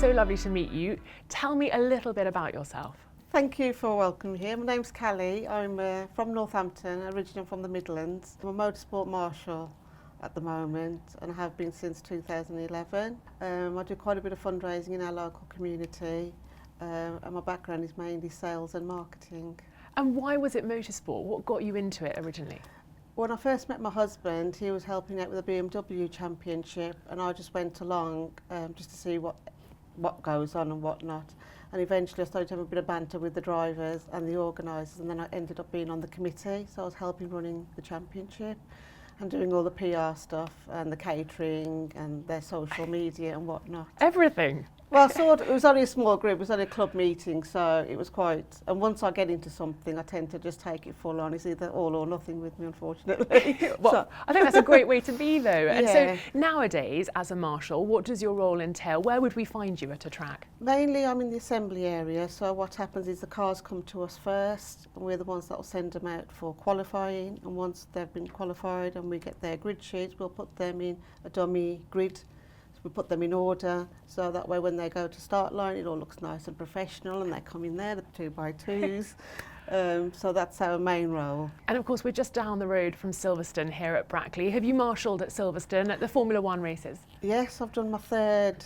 so lovely to meet you. Tell me a little bit about yourself. Thank you for welcoming me here. My name's Kalie. I'm from Northampton, originally from the Midlands. I'm a Motorsport Marshal at the moment and I have been since 2011. I do quite a bit of fundraising in our local community and my background is mainly sales and marketing. And why was it motorsport? What got you into it originally? When I first met my husband, he was helping out with a BMW championship and I just went along just to see what goes on and what not. And eventually I started to have a bit of banter with the drivers and the organisers, and then I ended up being on the committee, so I was helping running the championship and doing all the PR stuff and the catering and their social media and whatnot. Everything? Well, sort of, it was only a small group, it was only a club meeting, so it was quite, and once I get into something I tend to just take it full on. It's either all or nothing with me, unfortunately. Well, so, I think that's a great way to be though. And yeah. so nowadays as a marshal, what does your role entail? Where would we find you at a track? Mainly I'm in the assembly area, so what happens is the cars come to us first and we're the ones that will send them out for qualifying, and once they've been qualified and we get their grid sheets, we'll put them in a dummy grid. We put them in order, so that way when they go to start line it all looks nice and professional and they come in there, the 2x2s. So that's our main role. And of course we're just down the road from Silverstone here at Brackley. Have you marshalled at Silverstone at the Formula One races? Yes, I've done my third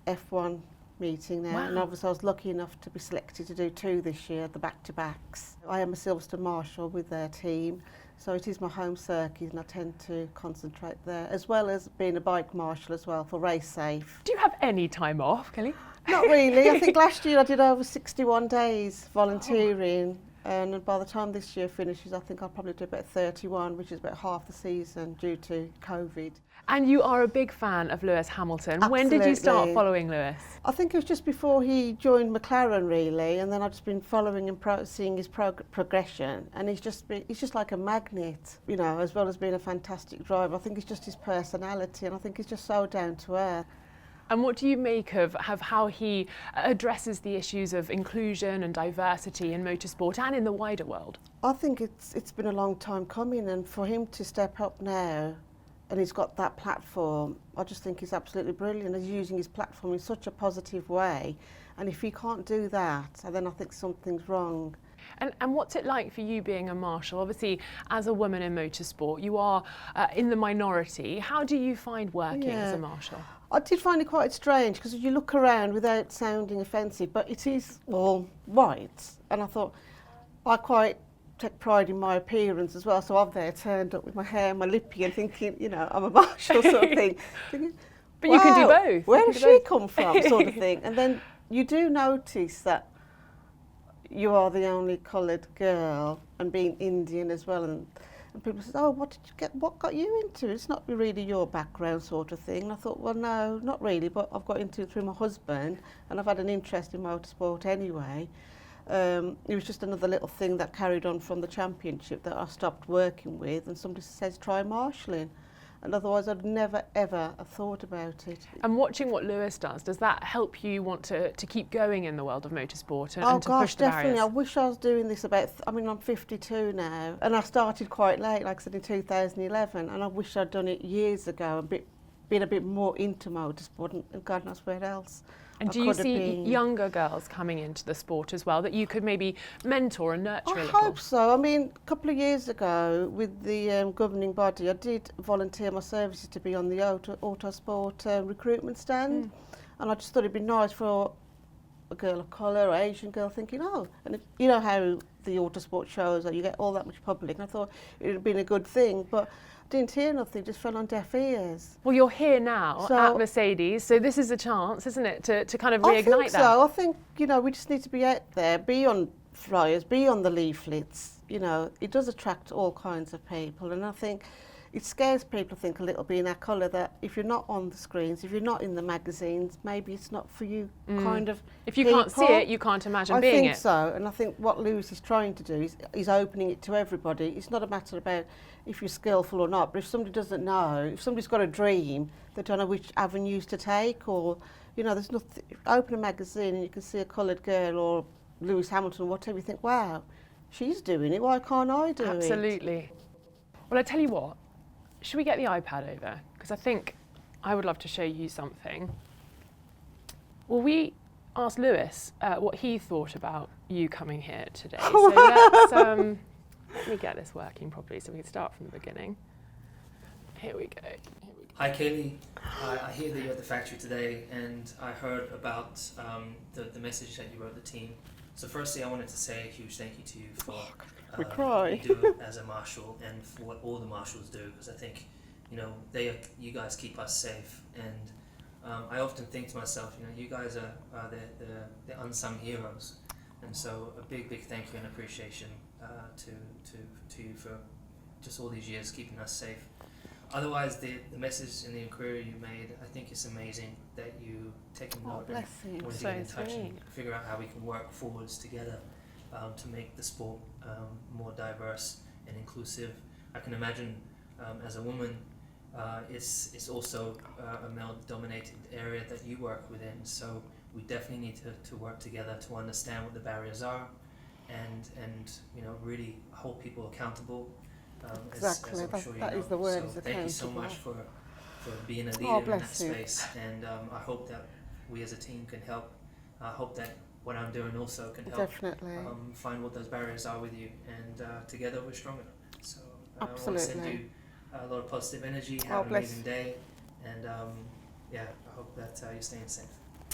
F1 meeting now. Wow. And obviously I was lucky enough to be selected to do 2 this year, the back-to-backs. I am a Silverstone Marshal with their team, so it is my home circuit and I tend to concentrate there, as well as being a bike marshal as well for Race Safe. Do you have any time off, Kalie? Not really. I think last year I did over 61 days volunteering, and by the time this year finishes I think I'll probably do about 31, which is about half the season due to COVID. And you are a big fan of Lewis Hamilton. Absolutely. When did you start following Lewis? I think it was just before he joined McLaren really, and then I've just been following and seeing his progression, and he's just like a magnet, you know, as well as being a fantastic driver. I think it's just his personality, and I think he's just so down to earth. And what do you make of how he addresses the issues of inclusion and diversity in motorsport and in the wider world? I think it's been a long time coming, and for him to step up now, and he's got that platform, I just think he's absolutely brilliant. He's using his platform in such a positive way, and if he can't do that, then I think something's wrong. And what's it like for you being a marshal? Obviously, as a woman in motorsport, you are in the minority. How do you find working as a marshal? I did find it quite strange, because if you look around without sounding offensive, but it is all white, and I thought I quite take pride in my appearance as well, so I'm there turned up with my hair, my lippy, and thinking, you know, I'm a marshal sort of thing. Thinking, But wow, you can do both. Where does she come from, sort of thing. And then you do notice that you are the only coloured girl, and being Indian as well, and people say, oh, what got you into it? It's not really your background sort of thing. And I thought, well, no, not really, but I've got into it through my husband, and I've had an interest in motorsport anyway. It was just another little thing that carried on from the championship that I stopped working with, and somebody says try marshalling, and otherwise I'd never ever have thought about it. And watching what Lewis does that help you want to keep going in the world of motorsport and, Oh and to gosh, push the definitely. barriers? I wish I was doing this I'm 52 now, and I started quite late, like I said, in 2011, and I wish I'd done it years ago, been a bit more into motorsport, and God knows where else. And do you see younger girls coming into the sport as well that you could maybe mentor and nurture a little? I hope so. I mean, a couple of years ago with the governing body, I did volunteer my services to be on the Autosport recruitment stand, and I just thought it'd be nice for a girl of colour or Asian girl thinking, oh, and you know how the Autosport shows that you get all that much public, and I thought it would have been a good thing, but didn't hear nothing, just fell on deaf ears. Well, you're here now at Mercedes, so this is a chance, isn't it, to kind of reignite that? I think so. I think, you know, we just need to be out there, be on flyers, be on the leaflets. You know, it does attract all kinds of people, and I think it scares people, I think, a little being our colour, that if you're not on the screens, if you're not in the magazines, maybe it's not for you kind of If you can't see it, you can't imagine being it. I think so, and I think what Lewis is trying to do is opening it to everybody. It's not a matter about if you're skillful or not, but if somebody doesn't know, if somebody's got a dream, they don't know which avenues to take, or, you know, there's nothing, open a magazine and you can see a coloured girl or Lewis Hamilton or whatever, you think, wow, she's doing it, why can't I do it? Absolutely. Well, I tell you what, should we get the iPad over? Because I think I would love to show you something. Well, we asked Lewis what he thought about you coming here today. So let's, let me get this working properly so we can start from the beginning. Here we go. Hi Kalie, I hear that you're at the factory today, and I heard about the message that you wrote the team. So firstly, I wanted to say a huge thank you to you for what you do as a marshal, and for what all the marshals do, because I think, you know, you guys keep us safe. And I often think to myself, you know, you guys are the unsung heroes, and so a big thank you and appreciation to you for just all these years keeping us safe. Otherwise, the message and the inquiry you made, I think it's amazing that you take a note and want to get in touch and figure out how we can work forwards together to make the sport more diverse and inclusive. I can imagine as a woman, it's also a male-dominated area that you work within, so we definitely need to work together to understand what the barriers are and you know, really hold people accountable. Exactly, as I'm sure you that know. is the word. So is thank you so much for being a leader in that space, and I hope that we as a team can help. I hope that what I'm doing also can help. Definitely. Find what those barriers are with you, and together we're stronger. So I want to Absolutely. send you a lot of positive energy. Have an amazing day, and yeah, I hope that you're staying safe.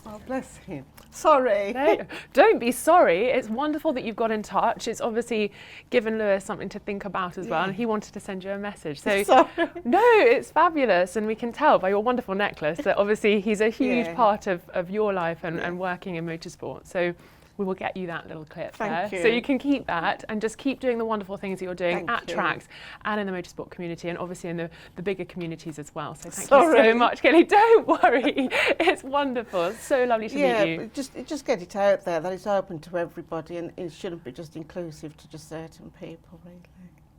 Oh, bless him. Sorry. No, don't be sorry. It's wonderful that you've got in touch. It's obviously given Lewis something to think about as well, and he wanted to send you a message. So, no, it's fabulous, and we can tell by your wonderful necklace that obviously he's a huge part of your life and working in motorsport. So we will get you that little clip there. So you can keep that and just keep doing the wonderful things that you're doing at tracks and in the motorsport community, and obviously in the bigger communities as well. So thank you so much, Kalie. Don't worry. It's wonderful. It's so lovely to meet you. Just get it out there that it's open to everybody, and it shouldn't be just inclusive to just certain people, really.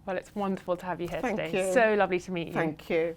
Well, it's wonderful to have you here Thank today. you. So lovely to meet you. Thank you.